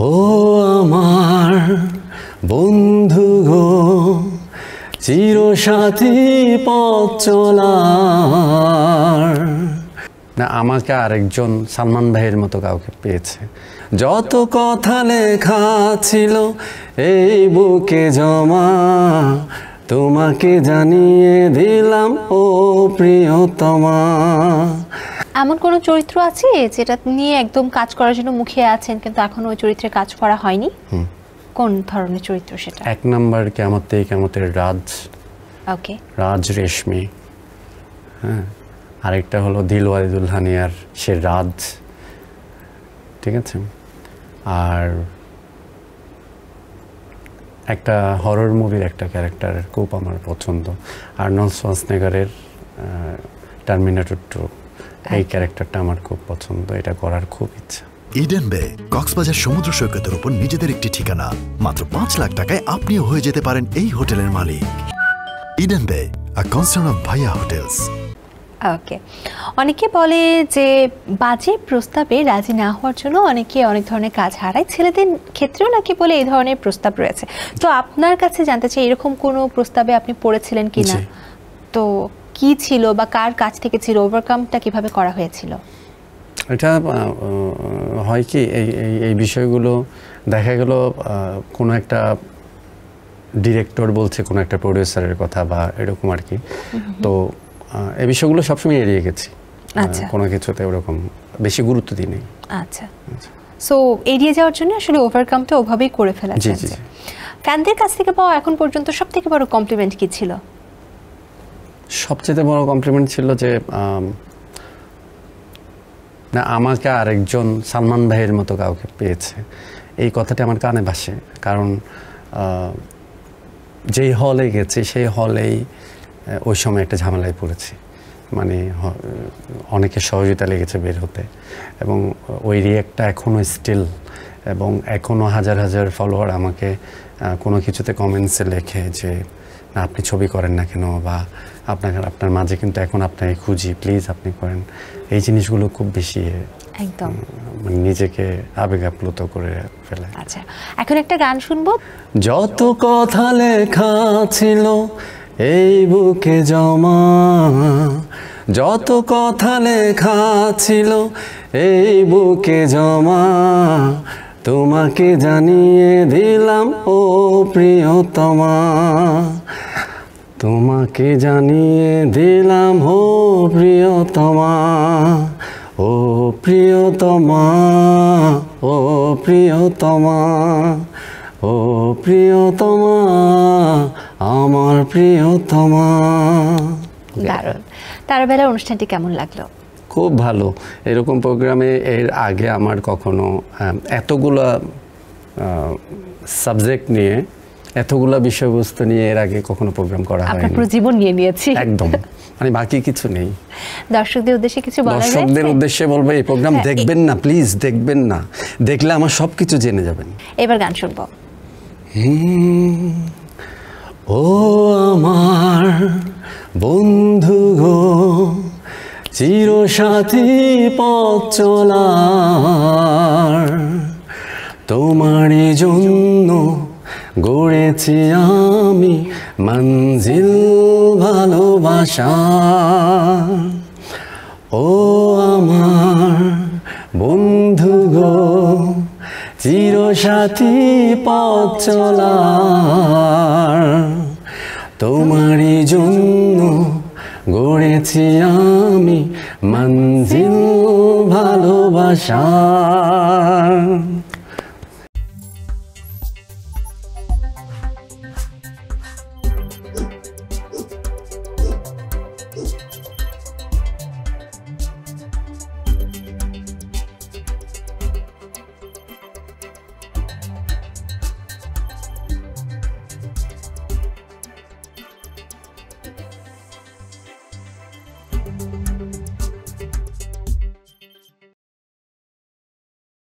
ও আমার বন্ধু গো, চিরসাথী পথ চলার। না, আমাকে আরেকজন সালমান ভাইয়ের মতো কাউকে পেয়েছে। যত কথা লেখা ছিল এই বুকে জমা, তোমাকে জানিয়ে দিলাম ও প্রিয়তমা। এমন কোনো চরিত্র আছে যেটা নিয়ে একদম কাজ করার জন্য মুখিয়ে আছেন কিন্তু এখন ওই চরিত্রে কাজ করা হয়নি? কোন ধরনের চরিত্র সেটা? এক নাম্বার কেয়ামতের রাজ। ওকে, রাজ রেশমি। হ্যাঁ, আরেকটা হলো দিলওয়ালি দুলহানিয়ার সে রাজ, ঠিক আছে। আর একটা হরর মুভির একটা ক্যারেক্টার খুব আমার পছন্দ, আর্নল্ড শোয়ার্জনেগারের টার্মিনেটর 2, এই ক্যারেক্টারটা আমার খুব পছন্দ, এটা করার খুব ইচ্ছা। ইডেন বে কক্সবাজার সমুদ্র সৈকতের উপর নিজেদের একটি ঠিকানা। মাত্র 5 লাখ টাকায় আপনিও হয়ে যেতে পারেন এই হোটেলের মালিক। ইডেন বে, আ কনসার্ন অফ ভাইয়া হোটেলস। ওকে, অনেকে বলে যে বাজে প্রস্তাবে রাজি না হওয়ার জন্য অনেকে অনেক ধরনের কাজ হারায়, ছেলেদের ক্ষেত্রেও নাকি বলে এই ধরনের প্রস্তাব রয়েছে। তো আপনার কাছে জানতে চাই এরকম কোনো প্রস্তাবে আপনি পড়েছিলেন কিনা, তো কি ছিল বা কার কাছ থেকে ছিল, ওভারকামটা কিভাবে করা হয়েছিল? এটা হয় কি, এই বিষয়গুলো দেখা গেল কোনো একটা ডিরেক্টর বলছে কোনো একটা প্রডিউসারের কথা বা এরকম আর কি, তো এই বিষয়গুলো সবসময় এড়িয়ে গেছি। কোনো কিছুতে ওরকম বেশি গুরুত্ব দিই নেই। আচ্ছা, সো এড়িয়ে যাওয়ার জন্য আসলে ওভারকামটা ওভাবেই করে ফেলা যায়। ফ্যানদের কাছ থেকে পাওয়া এখন পর্যন্ত সবথেকে বড় কমপ্লিমেন্ট কি ছিল? সবচেয়ে বড় কমপ্লিমেন্ট ছিল যে না, আমাকে আরেকজন সালমান ভাইয়ের মতো কাউকে পেয়েছে, এই কথাটা আমার কানে ভাসে। কারণ যেই হলে গেছি সেই হলেই ওই সময় একটা ঝামেলায় পড়েছি, মানে অনেকের সহযোগিতা লেগেছে বের হতে, এবং ওই রিঅ্যাক্টটা এখনও স্টিল, এবং এখনও হাজার হাজার ফলোয়ার আমাকে কোনো কিছুতে কমেন্টসে লেখে যে না আপনি ছবি করেন না কেন, বা আপনার মাঝে কিন্তু এখন আপনাকে খুঁজি, প্লিজ আপনি করেন। এই জিনিসগুলো খুব বেশি একদম মানে নিজেকে আবেগ আপ্লুত করে ফেলে। আচ্ছা, এখন একটা গান শুনবো। যত কথা লেখা ছিল এই বুকে জমা, যত কথা লেখা ছিল এই বুকে জমা, তোমাকে জানিয়ে দিলাম ও প্রিয়তমা, তোমাকে জানিয়ে দিলাম ও প্রিয়তমা, ও প্রিয়তমা, ও প্রিয়তমা, ও প্রিয়তমা, আমার প্রিয়তমা। দারুণ। তারাবেলার অনুষ্ঠানটি কেমন লাগলো? খুব ভালো। এরকম প্রোগ্রামে এর আগে আমার কখনো এতগুলা সাবজেক্ট নিয়ে, এতগুলা বিষয়বস্তু নিয়ে এর আগে কখনো প্রোগ্রাম করা হয়নি। আপনার পুরো জীবন নিয়ে নিয়েছি একদম, মানে বাকি কিছু নেই। দর্শকদের উদ্দেশ্যে কিছু বলার আছে? দর্শকদের উদ্দেশ্যে বলবো এই প্রোগ্রাম দেখবেন না, প্লিজ দেখবেন না, দেখলে আমার সব কিছু জেনে যাবেন। এবার গান শুনবো। ও আমার বন্ধু গো, চিরসাথী পথ চলার, তোমারই জন্য গড়েছি আমি মঞ্জিল ভালোবাসা। ও আমার বন্ধু গো, চিরসাথী পথ চলার, তোমারই জন্য গড়েছি আমি মঞ্জিল ভালোবাসা।